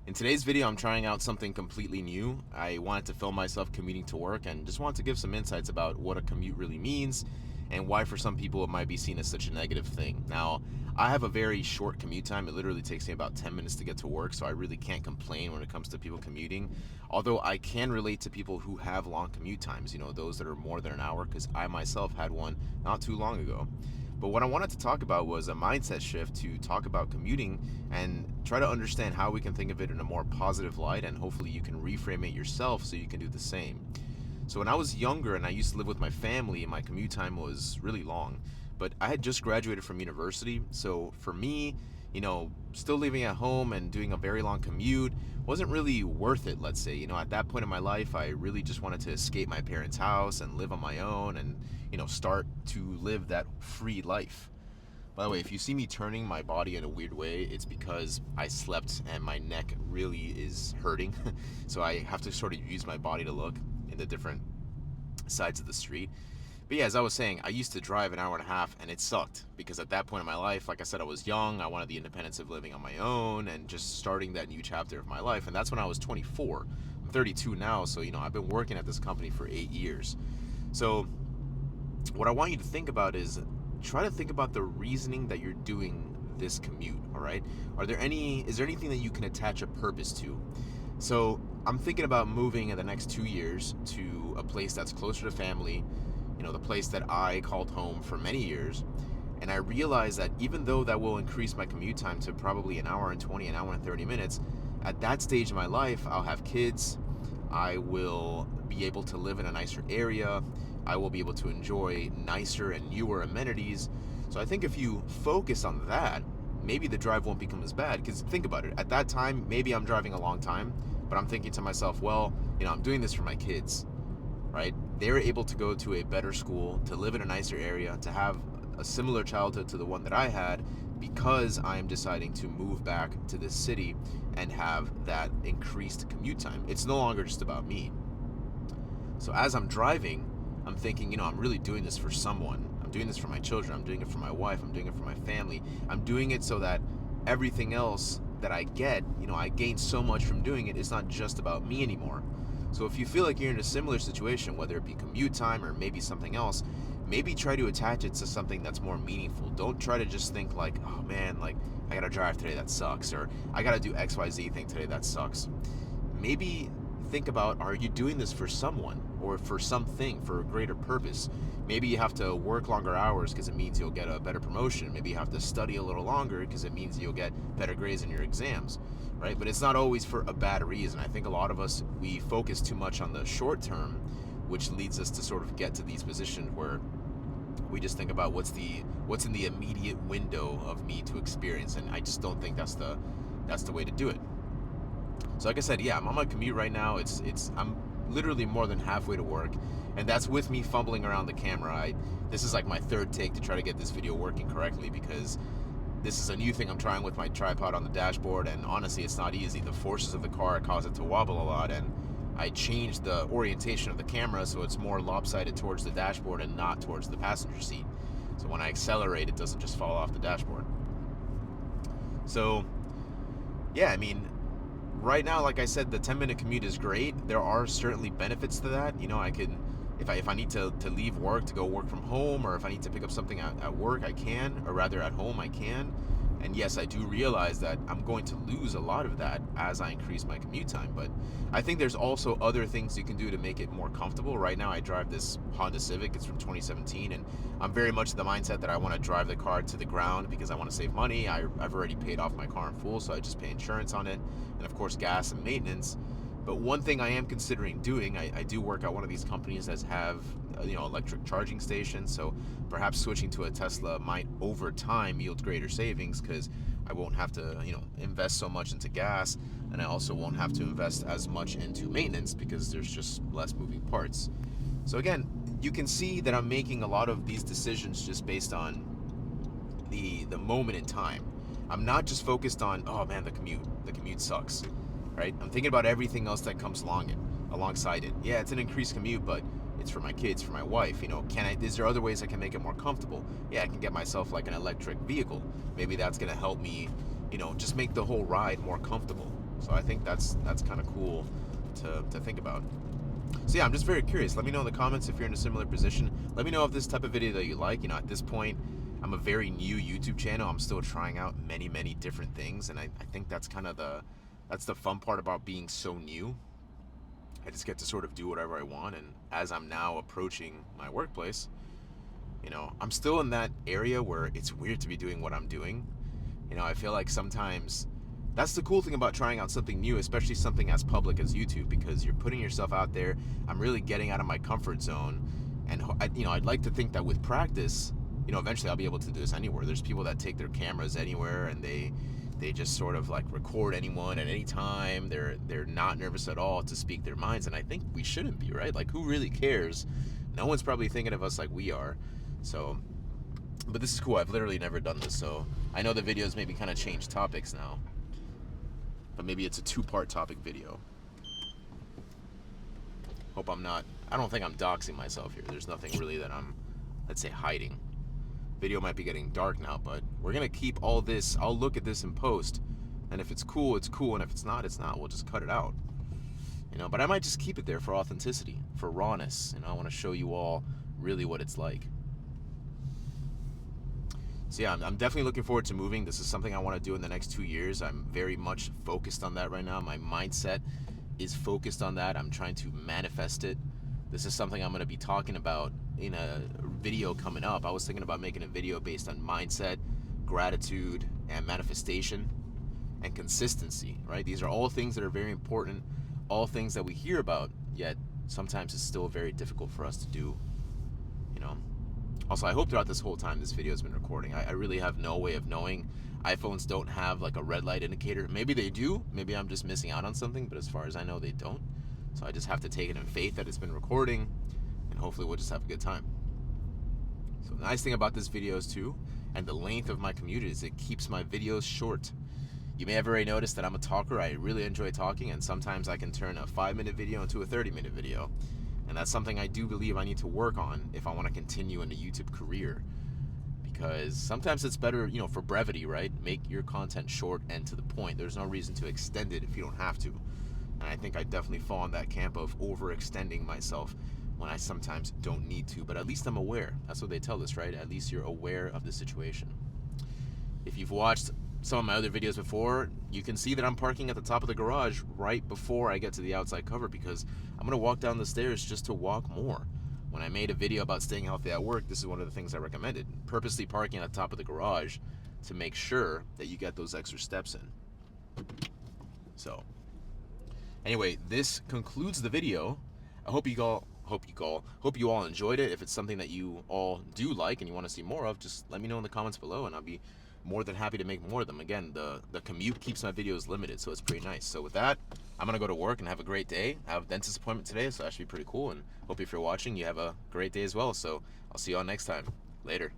In today's video, I'm trying out something completely new. I wanted to film myself commuting to work and just wanted to give some insights about what a commute really means and why for some people it might be seen as such a negative thing. Now, I have a very short commute time. It literally takes me about 10 minutes to get to work, so I really can't complain when it comes to people commuting. Although I can relate to people who have long commute times, those that are more than an hour, because I myself had one not too long ago. But what I wanted to talk about was a mindset shift to talk about commuting and try to understand how we can think of it in a more positive light, and hopefully you can reframe it yourself so you can do the same. So when I was younger and I used to live with my family, my commute time was really long. But I had just graduated from university, so for me, still living at home and doing a very long commute wasn't really worth it, let's say. At that point in my life, I really just wanted to escape my parents' house and live on my own and, start to live that free life. By the way, if you see me turning my body in a weird way, it's because I slept and my neck really is hurting. So I have to sort of use my body to look in the different sides of the street. But yeah, as I was saying, I used to drive an hour and a half and it sucked because at that point in my life, like I said, I was young. I wanted the independence of living on my own and just starting that new chapter of my life. And that's when I was 24. I'm 32 now, so I've been working at this company for 8 years. So what I want you to think about is try to think about the reasoning that you're doing this commute, all right? Is there anything that you can attach a purpose to? So I'm thinking about moving in the next 2 years to a place that's closer to family, the place that I called home for many years. And I realize that even though that will increase my commute time to probably an hour and 20, an hour and 30 minutes, at that stage of my life, I'll have kids. I will be able to live in a nicer area. I will be able to enjoy nicer and newer amenities. So I think if you focus on that, maybe the drive won't become as bad. Because think about it. At that time, maybe I'm driving a long time, but I'm thinking to myself, well, I'm doing this for my kids, right? They're able to go to a better school, to live in a nicer area, to have a similar childhood to the one that I had because I am deciding to move back to this city and have that increased commute time. It's no longer just about me. So as I'm driving, I'm thinking, I'm really doing this for someone. I'm doing this for my children. I'm doing it for my wife. I'm doing it for my family. I'm doing it so that everything else that I get, I gain so much from doing it. It's not just about me anymore. So if you feel like you're in a similar situation, whether it be commute time or maybe something else, maybe try to attach it to something that's more meaningful. Don't try to just think like, oh man, like I gotta drive today, that sucks, or I gotta do XYZ thing today, that sucks. Maybe think about, are you doing this for someone or for something, for a greater purpose? Maybe you have to work longer hours because it means you'll get a better promotion. Maybe you have to study a little longer because it means you'll get better grades in your exams, right? But it's not always for a bad reason. I think a lot of us, we focus too much on the short term, which leads us to sort of get to these positions where we just think about what's in the immediate window of me to experience, and I just don't think that's the way to do it. So like I said, yeah, I'm on my commute right now. I'm literally more than halfway to work, and that's with me fumbling around the camera. This is like my third take to try to get this video working correctly because this is a new thing I'm trying with my tripod on the dashboard, and honestly, it's not easy. The forces of the car cause it to wobble a lot, and I changed the orientation of the camera so it's more lopsided towards the dashboard and not towards the passenger seat. So when I accelerate, it doesn't just fall off the dashboard. So, yeah, I mean, right now, like I said, the 10-minute commute is great. There are certainly benefits to that. I can, if I need to leave work to go work from home, or if I need to pick up something at work, I can, or rather at home, I can. And yes, I do realize that I'm going to lose a lot of that as I increase my commute time. But I think there's also other things you can do to make it more comfortable. Right now, I drive this Honda Civic. It's from 2017, and I'm very much the mindset that I want to drive the car to the ground because I want to save money. I've already paid off my car in full, so I just pay insurance on it, and of course, gas and maintenance. But one thing I am considering doing, I do work at one of these companies that have electric charging stations, so perhaps switching to a Tesla might over time yield greater savings because I won't have to invest so much into gas, and I also won't have to invest as much into maintenance because there's just less moving parts. So again, you can see that I'm making a lot of these decisions just based on the moment in time. I'm not just focused on, oh man, the commute sucks, right? I'm thinking about everything else that comes alongside it. Yeah, it's an increased commute, but it's for my kids, for my wife. Is there other ways I can make it more comfortable? Yeah, I can get myself like an electric vehicle. Maybe that's gonna help me, just make the whole ride more comfortable. So I think that's kind of cool to think about. So yeah, I'm just very curious. Let me know in the comments if you're in a similar position. Let me know if this type of video that you like. You know, at this point, I'm a very new YouTube channel. I'm still trying out many different things, and I think that's kind of that's the fun part about being so new. I just get to sort of do whatever I want, and as I'm now approaching my workplace, you know, I'm still in that area where it's weird to be doing what I'm doing. You know, I feel like sometimes that's the cool thing about trying out something new, especially something as public as YouTube, because you're putting yourself out there. I'm really getting out of my comfort zone, and you know, I'd like to think that with practice, you know, eventually I'll be able to do this anywhere. There's people that take their cameras anywhere, and they just sort of like record anyone at any time. They're not nervous at all to speak their minds, and I think we shouldn't be, right? Like, who really cares? No one's probably thinking of us like we are. So, but this is cool. I've literally never done this, so I know the videos maybe kind of change topics now, but maybe it's a two-part topic video. Hope I'm not, I don't think I'm doxing myself here. There's nothing really that I'm, let's say, hiding. Video might be getting dark now, but we're gonna keep all this. I'll look at this in post, and if it's cool, it's cool, and if it's not, it's not. We'll just cut it out, you know. But I might just keep it there for authenticity, for rawness. You know, I want to show you all really what it's like. So yeah, I'm definitely looking forward to moving. This is something I want to do in the next 2 years. I'm very much focused on that right now. My mindset is focused on that. I'm trying to manifest it. This is something I'm going to be talking about in a video coming up. I was thinking about making a video based on mindset, gratitude, and manifestation, and consistency, right? These are all things that are very important, all things that we hear about, yet sometimes it's still very difficult for us to do, you know? Also, I hope throughout this whole time this video has been recording. I really have no way of knowing. iPhones don't have like a red light indicator. Maybe they do. Maybe I'm just missing out on something, but as far as I know, they don't. So I just have to take it in faith that it's been recording, and hopefully we'll just have a good time. So the nice thing about this video is too, and the length of my commute, is it keeps my videos short. You may have already noticed that I'm a talker. I really enjoy talking, and sometimes I can turn a 5-minute video into a 30-minute video. And that's something I do believe I need to work on if I want to continue in a YouTube career. Because sometimes it's better, you know, for brevity, right? Make your content short and to the point. There's no reason to extend it if you don't have to. And I think I definitely fall in that camp of overextending myself when I sometimes don't need to. But at least I'm aware. That's what they tell us, right? At least you're aware of the situation. If you've watched some of my other videos before, you can see that I'm parking at the top of the garage right before I get to the outside cover, because I'm gonna walk down the stairs just to walk more. When I made a video about staying healthy at work, this is one of the things I recommended. Purposely parking at the top of the garage to make sure that you get those extra steps in. So, anyway, this concludes the video. I hope you all enjoyed it. If it's something that you all do like and you want to see more of, just let me know in the comments below, and I'll be more than happy to make more of them. Again, the commute keeps my videos limited, so it's pretty nice. So with that, I'm gonna go to work and have a great day. I have a dentist appointment today, so that should be pretty cool, and hope if you're watching, you have a great day as well. So I'll see you all next time. Later.